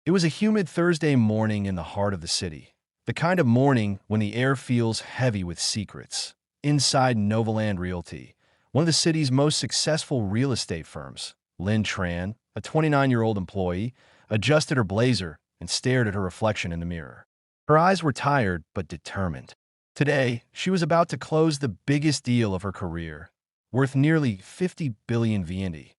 It was a humid Thursday morning in the heart of the city. The kind of morning when the air feels heavy with secrets. Inside Novaland Realty, one of the city's most successful real estate firms, Lynn Tran, a 29-year-old employee, adjusted her blazer and stared at her reflection in the mirror. Her eyes were tired but determined. Today, she was about to close the biggest deal of her career, worth nearly 50 billion VND.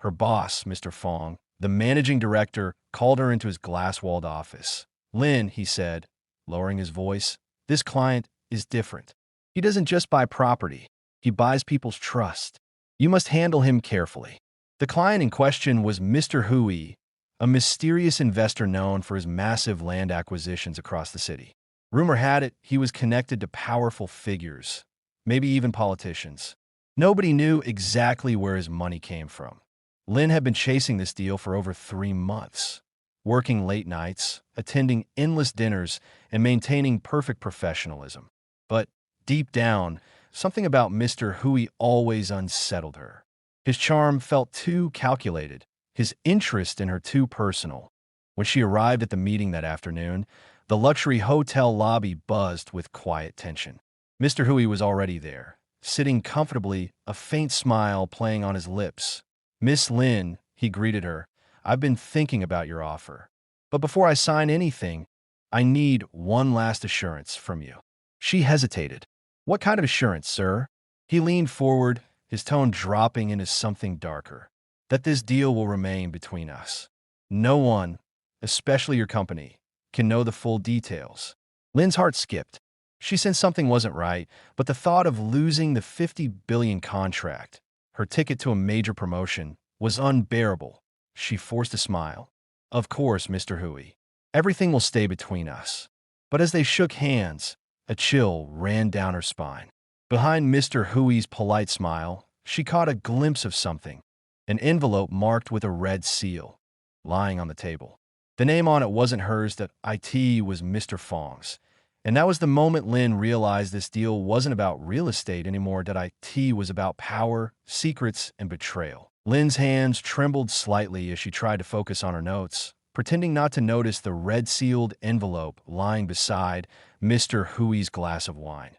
Her boss, Mr. Fong, the managing director, called her into his glass-walled office. "Lynn," he said, lowering his voice, "this client is different. He doesn't just buy property. He buys people's trust. You must handle him carefully." The client in question was Mr. Hui, a mysterious investor known for his massive land acquisitions across the city. Rumor had it he was connected to powerful figures, maybe even politicians. Nobody knew exactly where his money came from. Lynn had been chasing this deal for over 3 months, working late nights, attending endless dinners, and maintaining perfect professionalism. But deep down, something about Mr. Hui always unsettled her. His charm felt too calculated, his interest in her too personal. When she arrived at the meeting that afternoon, the luxury hotel lobby buzzed with quiet tension. Mr. Hui was already there, sitting comfortably, a faint smile playing on his lips. "Miss Lynn," he greeted her, "I've been thinking about your offer. But before I sign anything, I need one last assurance from you." She hesitated. "What kind of assurance, sir?" He leaned forward, his tone dropping into something darker. "That this deal will remain between us. No one, especially your company, can know the full details." Lynn's heart skipped. She sensed something wasn't right, but the thought of losing the 50 billion contract, her ticket to a major promotion, was unbearable. She forced a smile. "Of course, Mr. Hui. Everything will stay between us." But as they shook hands, a chill ran down her spine. Behind Mr. Hui's polite smile, she caught a glimpse of something, an envelope marked with a red seal, lying on the table. The name on it wasn't hers, that IT was Mr. Fong's. And that was the moment Lynn realized this deal wasn't about real estate anymore, that IT was about power, secrets, and betrayal. Lynn's hands trembled slightly as she tried to focus on her notes, pretending not to notice the red-sealed envelope lying beside Mr. Hui's glass of wine.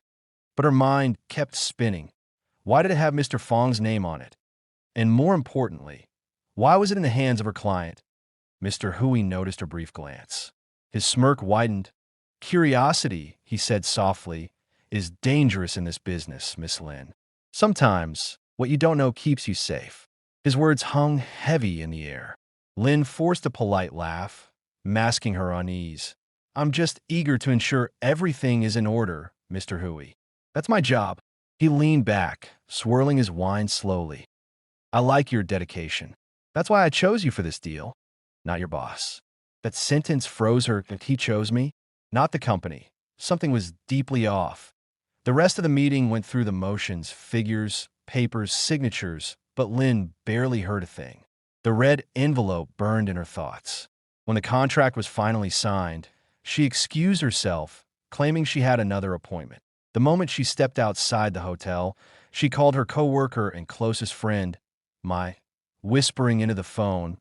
But her mind kept spinning. Why did it have Mr. Fong's name on it? And more importantly, why was it in the hands of her client? Mr. Hui noticed her brief glance. His smirk widened. "Curiosity," he said softly, "is dangerous in this business, Miss Lynn. Sometimes, what you don't know keeps you safe." His words hung heavy in the air. Lynn forced a polite laugh, masking her unease. "I'm just eager to ensure everything is in order, Mr. Hui. That's my job." He leaned back, swirling his wine slowly. "I like your dedication. That's why I chose you for this deal, not your boss." That sentence froze her. That he chose me, not the company. Something was deeply off. The rest of the meeting went through the motions, figures, papers, signatures, but Lynn barely heard a thing. The red envelope burned in her thoughts. When the contract was finally signed, she excused herself, claiming she had another appointment. The moment she stepped outside the hotel, she called her coworker and closest friend, whispering into the phone,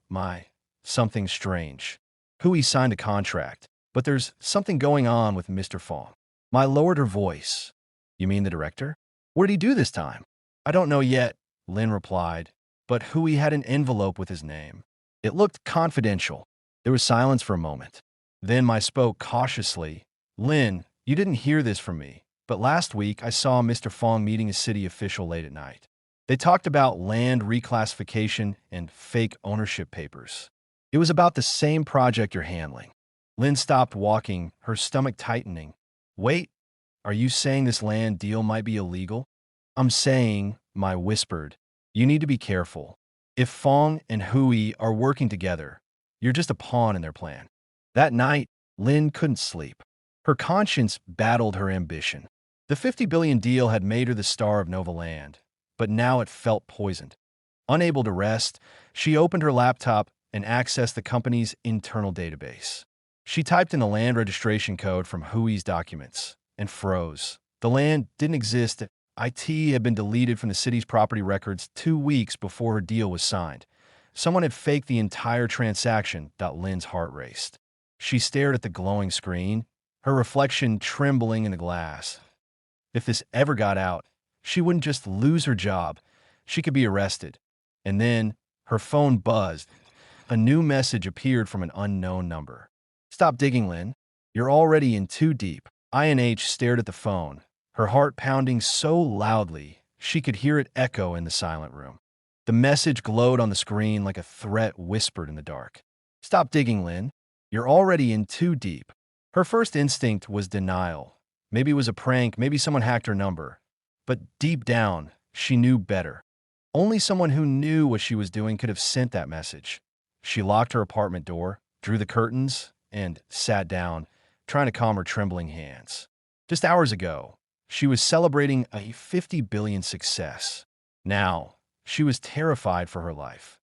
something strange. Hui signed a contract, but there's something going on with Mr. Fong. Lowered her voice. "You mean the director? What did he do this time?" "I don't know yet," Lynn replied, but Hui had an envelope with his name. It looked confidential. There was silence for a moment. Then spoke cautiously. "Lynn, you didn't hear this from me, but last week I saw Mr. Fong meeting a city official late at night. They talked about land reclassification and fake ownership papers. It was about the same project you're handling." Lynn stopped walking, her stomach tightening. "Wait, are you saying this land deal might be illegal?" "I'm saying," Mai whispered, "you need to be careful. If Fong and Hui are working together, you're just a pawn in their plan." That night, Lynn couldn't sleep. Her conscience battled her ambition. The 50 billion deal had made her the star of Novaland, but now it felt poisoned. Unable to rest, she opened her laptop and accessed the company's internal database. She typed in the land registration code from Hui's documents and froze. The land didn't exist. IT had been deleted from the city's property records 2 weeks before her deal was signed. Someone had faked the entire transaction. Lynn's heart raced. She stared at the glowing screen, her reflection trembling in the glass. If this ever got out, she wouldn't just lose her job, she could be arrested. And then her phone buzzed. A new message appeared from an unknown number. "Stop digging, Lynn. You're already in too deep." INH stared at the phone, her heart pounding so loudly she could hear it echo in the silent room. The message glowed on the screen like a threat whispered in the dark. "Stop digging, Lynn. You're already in too deep." Her first instinct was denial. Maybe it was a prank, maybe someone hacked her number. But deep down, she knew better. Only someone who knew what she was doing could have sent that message. She locked her apartment door, drew the curtains, and sat down, trying to calm her trembling hands. Just hours ago, she was celebrating a 50 billion success. Now, she was terrified for her life.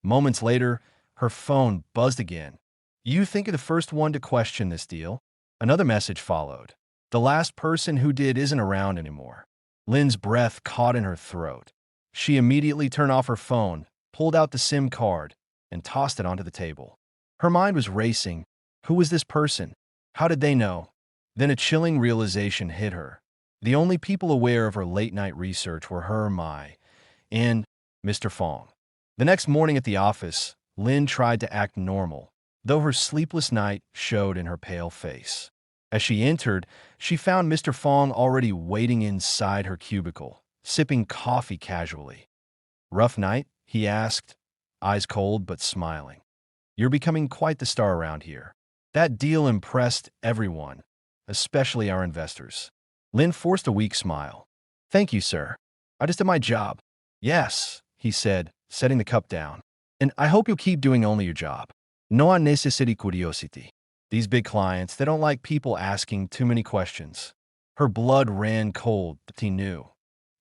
Moments later, her phone buzzed again. "You think you're the first one to question this deal?" Another message followed. "The last person who did isn't around anymore." Lynn's breath caught in her throat. She immediately turned off her phone, pulled out the SIM card, and tossed it onto the table. Her mind was racing. Who was this person? How did they know? Then a chilling realization hit her. The only people aware of her late-night research were her, Mai, and Mr. Fong. The next morning at the office, Lynn tried to act normal, though her sleepless night showed in her pale face. As she entered, she found Mr. Fong already waiting inside her cubicle, sipping coffee casually. "Rough night?" he asked, eyes cold but smiling. "You're becoming quite the star around here." That deal impressed everyone, especially our investors. Lynn forced a weak smile. "Thank you, sir. I just did my job." "Yes," he said, setting the cup down. "And I hope you'll keep doing only your job. No unnecessary curiosity." These big clients, they don't like people asking too many questions. Her blood ran cold, but he knew.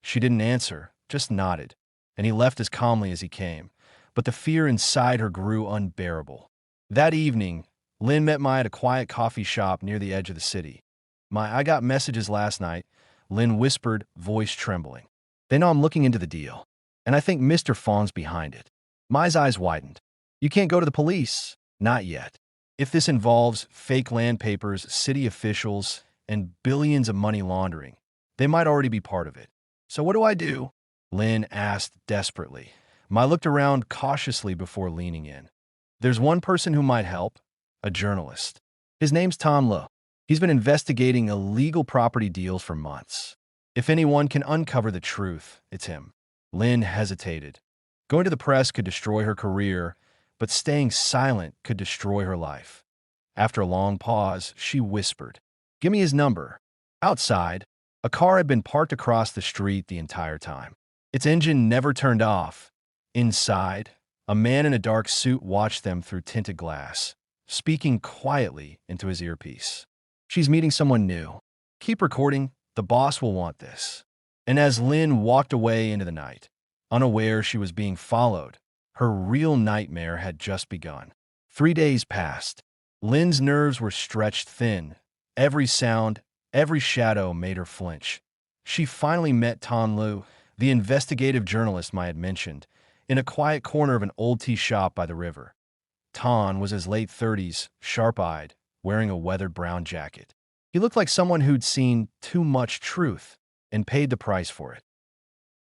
She didn't answer, just nodded, and he left as calmly as he came. But the fear inside her grew unbearable. That evening, Lynn met Mai at a quiet coffee shop near the edge of the city. "Mai, I got messages last night," Lynn whispered, voice trembling. "They know I'm looking into the deal, and I think Mr. Fong's behind it." Mai's eyes widened. "You can't go to the police." "Not yet. If this involves fake land papers, city officials, and billions of money laundering, they might already be part of it." "So what do I do?" Lynn asked desperately. Mai looked around cautiously before leaning in. "There's one person who might help, a journalist. His name's Tom Lo. He's been investigating illegal property deals for months. If anyone can uncover the truth, it's him." Lynn hesitated. Going to the press could destroy her career, but staying silent could destroy her life. After a long pause, she whispered, "Give me his number." Outside, a car had been parked across the street the entire time. Its engine never turned off. Inside, a man in a dark suit watched them through tinted glass, speaking quietly into his earpiece. "She's meeting someone new. Keep recording, the boss will want this." And as Lynn walked away into the night, unaware she was being followed, her real nightmare had just begun. 3 days passed. Lynn's nerves were stretched thin. Every sound, every shadow made her flinch. She finally met Tan Lu, the investigative journalist Mai had mentioned, in a quiet corner of an old tea shop by the river. Tan was his late 30s, sharp-eyed, wearing a weathered brown jacket. He looked like someone who'd seen too much truth and paid the price for it.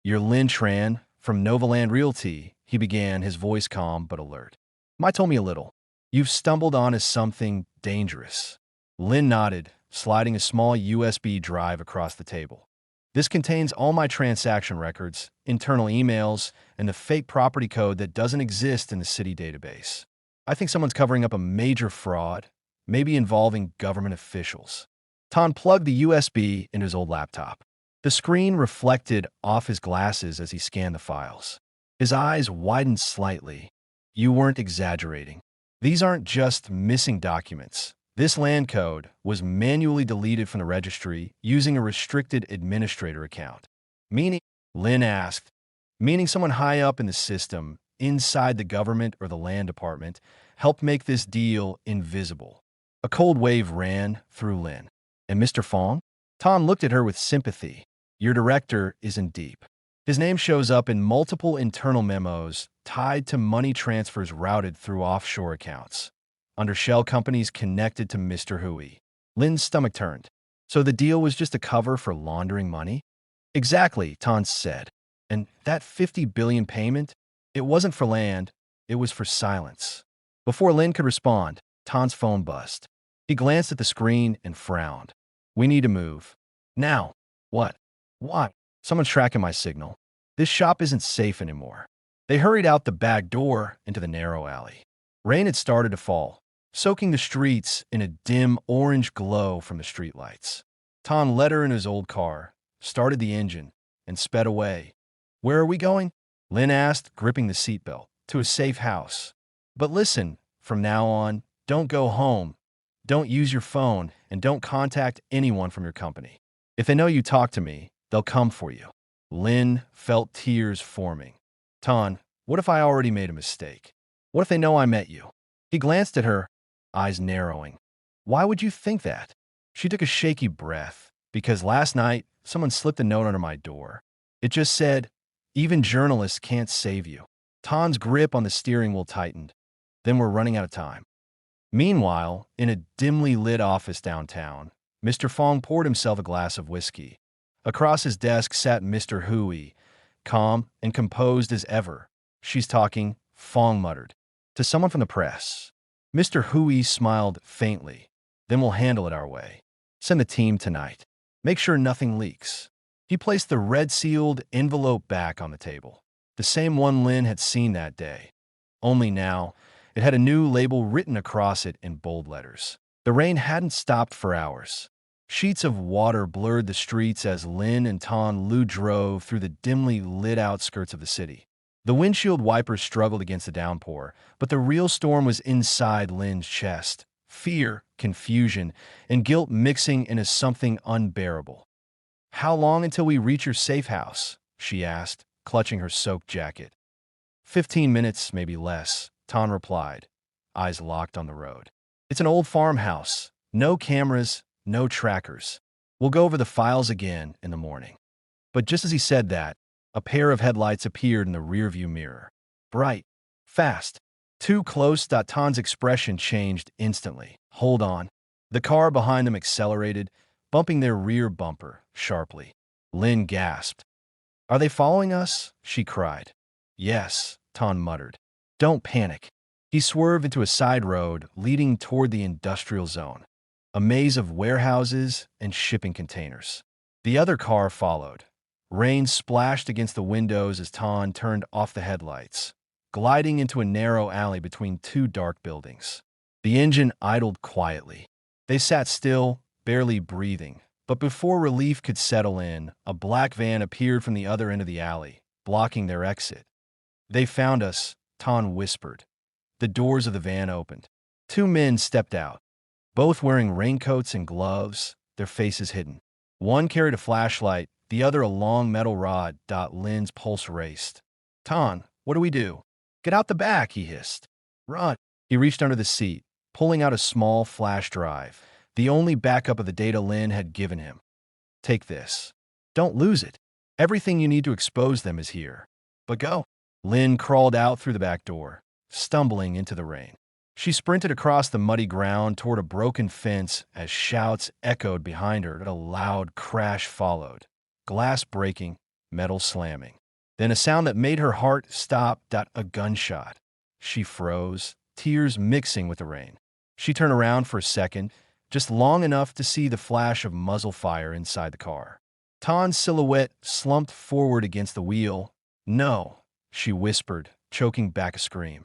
"You're Lynn Tran from Novaland Realty," he began, his voice calm but alert. "Mai told me a little. You've stumbled onto something dangerous." Lynn nodded, sliding a small USB drive across the table. "This contains all my transaction records, internal emails, and the fake property code that doesn't exist in the city database. I think someone's covering up a major fraud, maybe involving government officials." Tan plugged the USB into his old laptop. The screen reflected off his glasses as he scanned the files. His eyes widened slightly. "You weren't exaggerating. These aren't just missing documents. This land code was manually deleted from the registry using a restricted administrator account." "Meaning?" Lynn asked. "Meaning someone high up in the system, inside the government or the land department, helped make this deal invisible." A cold wave ran through Lynn. "And Mr. Fong?" Tom looked at her with sympathy. "Your director isn't deep. His name shows up in multiple internal memos tied to money transfers routed through offshore accounts, under shell companies connected to Mr. Hui. Lin's stomach turned. So the deal was just a cover for laundering money? Exactly, Tan said. And that 50 billion payment? It wasn't for land, it was for silence. Before Lin could respond, Tan's phone buzzed. He glanced at the screen and frowned. We need to move. Now. What? What? Someone's tracking my signal. This shop isn't safe anymore. They hurried out the back door into the narrow alley. Rain had started to fall, soaking the streets in a dim orange glow from the streetlights. Tan led her in his old car, started the engine, and sped away. Where are we going? Lin asked, gripping the seatbelt. To a safe house. But listen, from now on, don't go home. Don't use your phone, and don't contact anyone from your company. If they know you talk to me, they'll come for you. Lin felt tears forming. Tan, what if I already made a mistake? What if they know I met you? He glanced at her, eyes narrowing. Why would you think that? She took a shaky breath, because last night, someone slipped a note under my door. It just said, even journalists can't save you. Tan's grip on the steering wheel tightened. Then we're running out of time. Meanwhile, in a dimly lit office downtown, Mr. Fong poured himself a glass of whiskey. Across his desk sat Mr. Hui, calm and composed as ever. She's talking, Fong muttered. To someone from the press. Mr. Hui smiled faintly. Then we'll handle it our way. Send the team tonight. Make sure nothing leaks. He placed the red-sealed envelope back on the table. The same one Lin had seen that day. Only now, it had a new label written across it in bold letters. The rain hadn't stopped for hours. Sheets of water blurred the streets as Lin and Tan Lu drove through the dimly lit outskirts of the city. The windshield wipers struggled against the downpour, but the real storm was inside Lin's chest. Fear, confusion, and guilt mixing into something unbearable. How long until we reach your safe house? She asked, clutching her soaked jacket. 15 minutes, maybe less, Tan replied, eyes locked on the road. It's an old farmhouse. No cameras, no trackers. We'll go over the files again in the morning. But just as he said that, a pair of headlights appeared in the rearview mirror. Bright. Fast. Too close. Tan's expression changed instantly. Hold on. The car behind them accelerated, bumping their rear bumper sharply. Lin gasped. Are they following us? She cried. Yes, Tan muttered. Don't panic. He swerved into a side road leading toward the industrial zone, a maze of warehouses and shipping containers. The other car followed. Rain splashed against the windows as Tan turned off the headlights, gliding into a narrow alley between two dark buildings. The engine idled quietly. They sat still, barely breathing. But before relief could settle in, a black van appeared from the other end of the alley, blocking their exit. They found us, Tan whispered. The doors of the van opened. Two men stepped out, both wearing raincoats and gloves, their faces hidden. One carried a flashlight, the other a long metal rod. Lin's pulse raced. Tan, what do we do? Get out the back, he hissed. Run. He reached under the seat, pulling out a small flash drive, the only backup of the data Lin had given him. Take this. Don't lose it. Everything you need to expose them is here. But go. Lin crawled out through the back door, stumbling into the rain. She sprinted across the muddy ground toward a broken fence as shouts echoed behind her and a loud crash followed. Glass breaking, metal slamming. Then a sound that made her heart stop. A gunshot. She froze, tears mixing with the rain. She turned around for a second, just long enough to see the flash of muzzle fire inside the car. Tan's silhouette slumped forward against the wheel. No, she whispered, choking back a scream.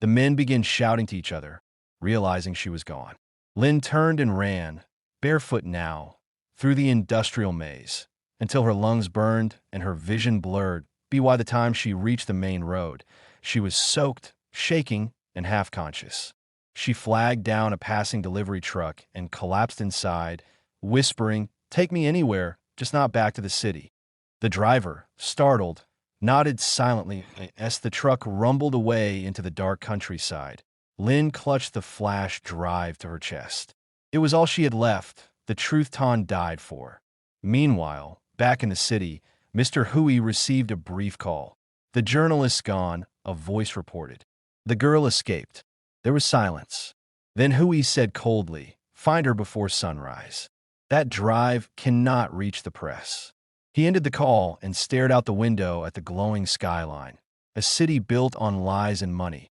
The men began shouting to each other, realizing she was gone. Lin turned and ran, barefoot now, through the industrial maze, until her lungs burned and her vision blurred. By the time she reached the main road, she was soaked, shaking, and half-conscious. She flagged down a passing delivery truck and collapsed inside, whispering, "Take me anywhere, just not back to the city." The driver, startled, nodded silently as the truck rumbled away into the dark countryside. Lin clutched the flash drive to her chest. It was all she had left, the truth Tan died for. Meanwhile, back in the city, Mr. Hui received a brief call. The journalist's gone, a voice reported. The girl escaped. There was silence. Then Hui said coldly, "Find her before sunrise. That drive cannot reach the press." He ended the call and stared out the window at the glowing skyline. A city built on lies and money.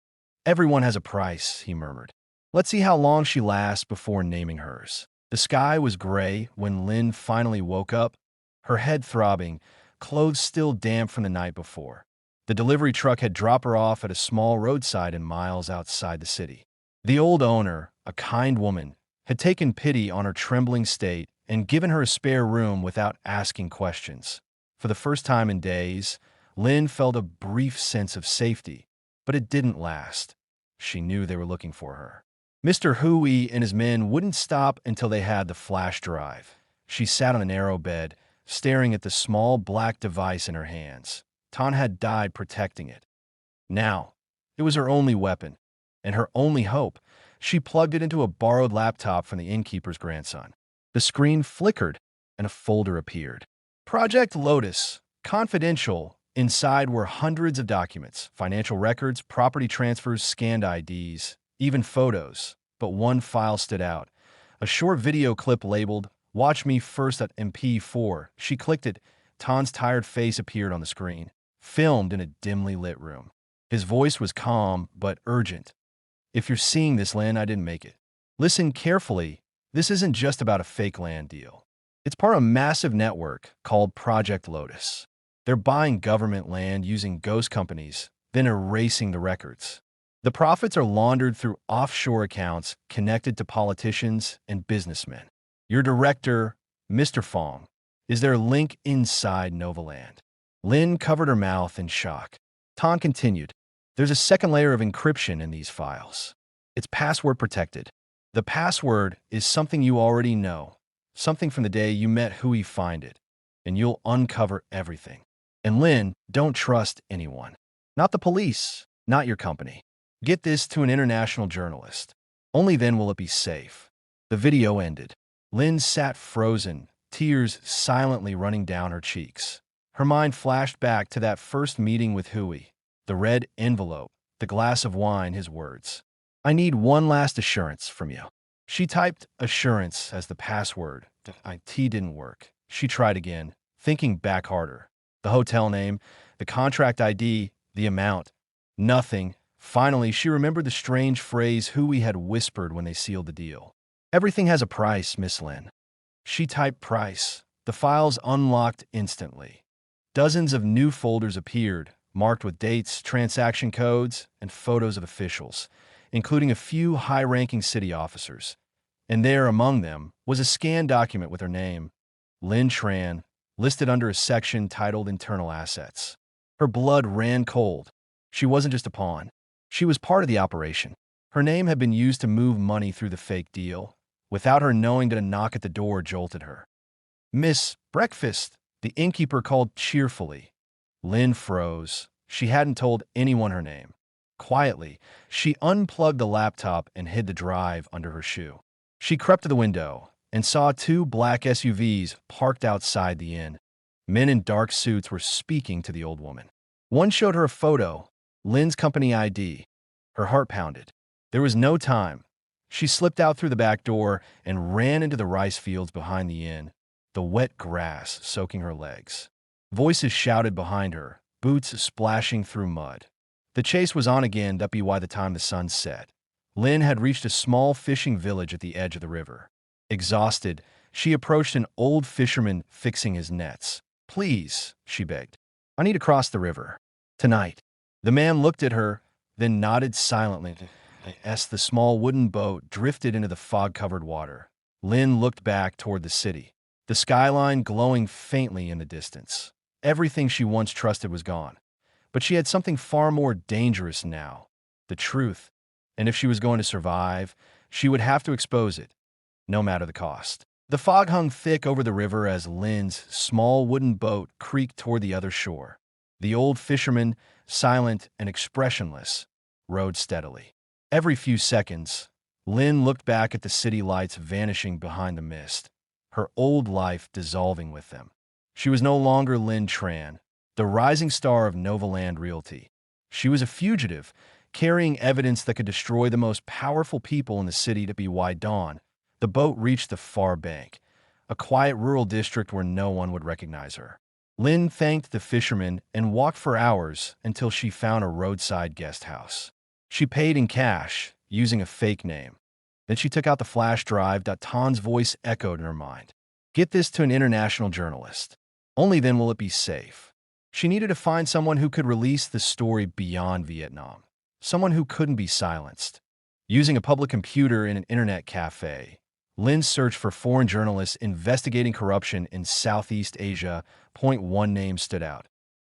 "Everyone has a price," he murmured. "Let's see how long she lasts before naming hers." The sky was gray when Lynn finally woke up, her head throbbing, clothes still damp from the night before. The delivery truck had dropped her off at a small roadside inn miles outside the city. The old owner, a kind woman, had taken pity on her trembling state and given her a spare room without asking questions. For the first time in days, Lynn felt a brief sense of safety, but it didn't last. She knew they were looking for her. Mr. Hui and his men wouldn't stop until they had the flash drive. She sat on a narrow bed, staring at the small black device in her hands. Tan had died protecting it. Now, it was her only weapon, and her only hope. She plugged it into a borrowed laptop from the innkeeper's grandson. The screen flickered, and a folder appeared. Project Lotus, confidential. Inside were hundreds of documents, financial records, property transfers, scanned IDs, even photos. But one file stood out. A short video clip labeled, "Watch me first at MP4. She clicked it. Tan's tired face appeared on the screen, filmed in a dimly lit room. His voice was calm but urgent. "If you're seeing this, Lynn, I didn't make it. Listen carefully. This isn't just about a fake land deal. It's part of a massive network called Project Lotus. They're buying government land using ghost companies, then erasing the records. The profits are laundered through offshore accounts connected to politicians and businessmen. Your director, Mr. Fong, is their link inside Novaland." Lynn covered her mouth in shock. Tan continued, "There's a second layer of encryption in these files. It's password protected. The password is something you already know, something from the day you met Hui. Find it, and you'll uncover everything. And Lynn, don't trust anyone. Not the police, not your company. Get this to an international journalist. Only then will it be safe." The video ended. Lynn sat frozen, tears silently running down her cheeks. Her mind flashed back to that first meeting with Hui, the red envelope, the glass of wine, his words. "I need one last assurance from you." She typed assurance as the password. The IT didn't work. She tried again, thinking back harder. The hotel name, the contract ID, the amount. Nothing. Finally, she remembered the strange phrase Hui had whispered when they sealed the deal. "Everything has a price, Miss Lin." She typed price. The files unlocked instantly. Dozens of new folders appeared, marked with dates, transaction codes, and photos of officials, including a few high-ranking city officers. And there, among them, was a scanned document with her name, Lin Tran, listed under a section titled Internal Assets. Her blood ran cold. She wasn't just a pawn. She was part of the operation. Her name had been used to move money through the fake deal, without her knowing that a knock at the door jolted her. "Miss, breakfast," the innkeeper called cheerfully. Lynn froze. She hadn't told anyone her name. Quietly, she unplugged the laptop and hid the drive under her shoe. She crept to the window and saw two black SUVs parked outside the inn. Men in dark suits were speaking to the old woman. One showed her a photo, Lynn's company ID. Her heart pounded. There was no time. She slipped out through the back door and ran into the rice fields behind the inn, the wet grass soaking her legs. Voices shouted behind her, boots splashing through mud. The chase was on again by the time the sun set. Lynn had reached a small fishing village at the edge of the river. Exhausted, she approached an old fisherman fixing his nets. "Please," she begged. "I need to cross the river. Tonight." The man looked at her, then nodded silently as the small wooden boat drifted into the fog-covered water. Lynn looked back toward the city, the skyline glowing faintly in the distance. Everything she once trusted was gone, but she had something far more dangerous now, the truth. And if she was going to survive, she would have to expose it, no matter the cost. The fog hung thick over the river as Lynn's small wooden boat creaked toward the other shore. The old fisherman, silent and expressionless, rowed steadily. Every few seconds, Lynn looked back at the city lights vanishing behind the mist, her old life dissolving with them. She was no longer Lynn Tran, the rising star of Novaland Realty. She was a fugitive, carrying evidence that could destroy the most powerful people in the city. By dawn, the boat reached the far bank, a quiet rural district where no one would recognize her. Lynn thanked the fishermen and walked for hours until she found a roadside guest house. She paid in cash, using a fake name. Then she took out the flash drive. Tan's voice echoed in her mind. Get this to an international journalist. Only then will it be safe. She needed to find someone who could release the story beyond Vietnam. Someone who couldn't be silenced. Using a public computer in an internet cafe, Lynn searched for foreign journalists investigating corruption in Southeast Asia. One name stood out.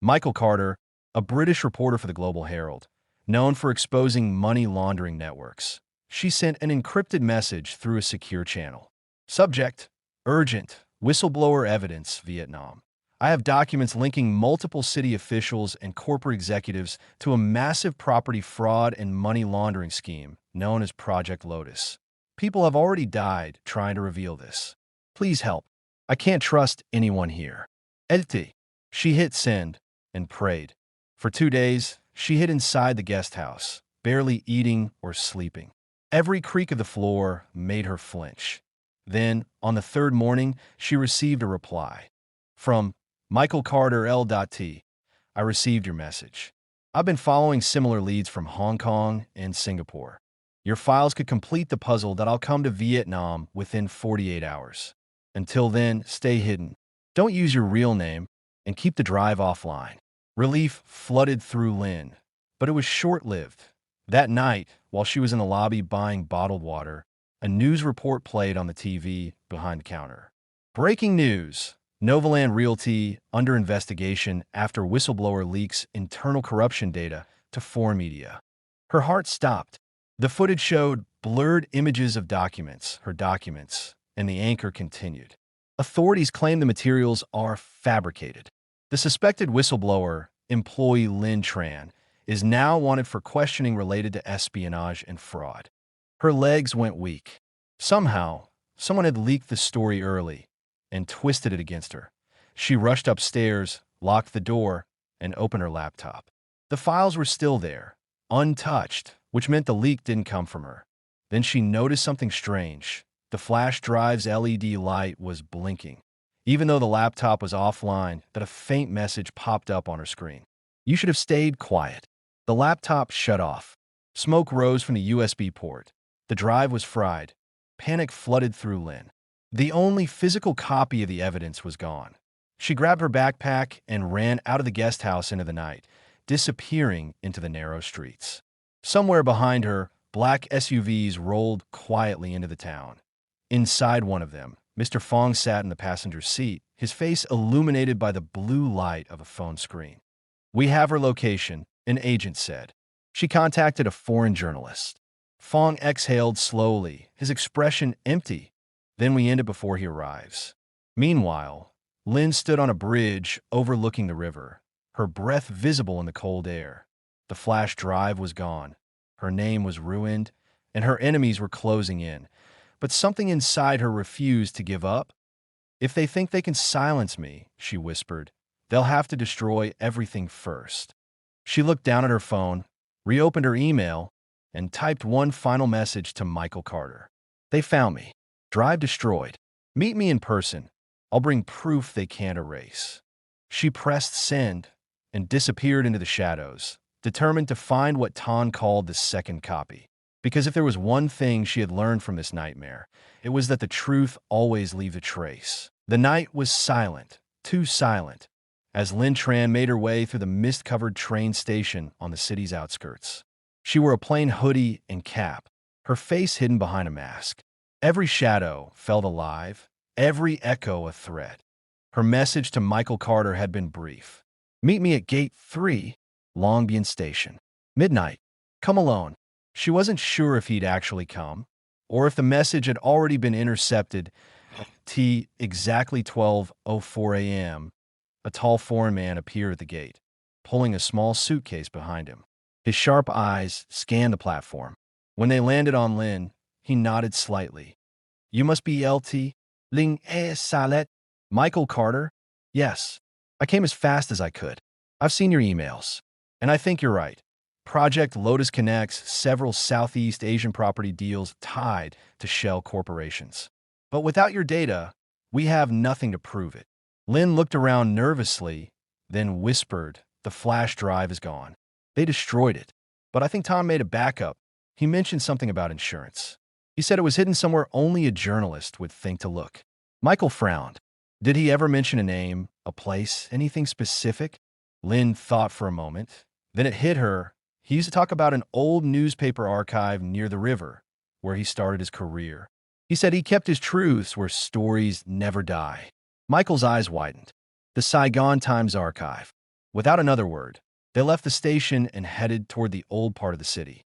Michael Carter, a British reporter for the Global Herald, known for exposing money laundering networks. She sent an encrypted message through a secure channel. Subject: Urgent. Whistleblower evidence, Vietnam. I have documents linking multiple city officials and corporate executives to a massive property fraud and money laundering scheme known as Project Lotus. People have already died trying to reveal this. Please help. I can't trust anyone here. Edit. She hit send and prayed. For 2 days, she hid inside the guest house, barely eating or sleeping. Every creak of the floor made her flinch. Then, on the third morning, she received a reply. From Michael Carter L.T. I received your message. I've been following similar leads from Hong Kong and Singapore. Your files could complete the puzzle that I'll come to Vietnam within 48 hours. Until then, stay hidden. Don't use your real name and keep the drive offline. Relief flooded through Lynn, but it was short-lived. That night, while she was in the lobby buying bottled water, a news report played on the TV behind the counter. Breaking news. Novaland Realty under investigation after whistleblower leaks internal corruption data to foreign media. Her heart stopped. The footage showed blurred images of her documents, and the anchor continued. Authorities claim the materials are fabricated. The suspected whistleblower, employee Lynn Tran, is now wanted for questioning related to espionage and fraud. Her legs went weak. Somehow, someone had leaked the story early and twisted it against her. She rushed upstairs, locked the door, and opened her laptop. The files were still there, untouched, which meant the leak didn't come from her. Then she noticed something strange. The flash drive's LED light was blinking, even though the laptop was offline. That a faint message popped up on her screen. You should have stayed quiet. The laptop shut off. Smoke rose from the USB port. The drive was fried. Panic flooded through Lynn. The only physical copy of the evidence was gone. She grabbed her backpack and ran out of the guest house into the night, disappearing into the narrow streets. Somewhere behind her, black SUVs rolled quietly into the town. Inside one of them, Mr. Fong sat in the passenger seat, his face illuminated by the blue light of a phone screen. We have her location, an agent said. She contacted a foreign journalist. Fong exhaled slowly, his expression empty. Then we end it before he arrives. Meanwhile, Lynn stood on a bridge overlooking the river, her breath visible in the cold air. The flash drive was gone. Her name was ruined, and her enemies were closing in. But something inside her refused to give up. If they think they can silence me, she whispered, they'll have to destroy everything first. She looked down at her phone, reopened her email, and typed one final message to Michael Carter. They found me. Drive destroyed. Meet me in person. I'll bring proof they can't erase. She pressed send and disappeared into the shadows, determined to find what Tan called the second copy. Because if there was one thing she had learned from this nightmare, it was that the truth always leaves a trace. The night was silent, too silent, as Lynn Tran made her way through the mist-covered train station on the city's outskirts. She wore a plain hoodie and cap, her face hidden behind a mask. Every shadow felt alive, every echo a threat. Her message to Michael Carter had been brief. Meet me at Gate 3, Long Bien Station. Midnight. Come alone. She wasn't sure if he'd actually come, or if the message had already been intercepted. Exactly 12:04 a.m., a tall foreign man appeared at the gate, pulling a small suitcase behind him. His sharp eyes scanned the platform. When they landed on Lynn, he nodded slightly. You must be Lt. Ling E. Salet. Michael Carter? Yes, I came as fast as I could. I've seen your emails. And I think you're right. Project Lotus connects several Southeast Asian property deals tied to shell corporations. But without your data, we have nothing to prove it. Lynn looked around nervously, then whispered, "The flash drive is gone. They destroyed it." But I think Tom made a backup. He mentioned something about insurance. He said it was hidden somewhere only a journalist would think to look. Michael frowned. Did he ever mention a name, a place, anything specific? Lynn thought for a moment. Then it hit her. He used to talk about an old newspaper archive near the river, where he started his career. He said he kept his truths where stories never die. Michael's eyes widened. The Saigon Times archive. Without another word, they left the station and headed toward the old part of the city.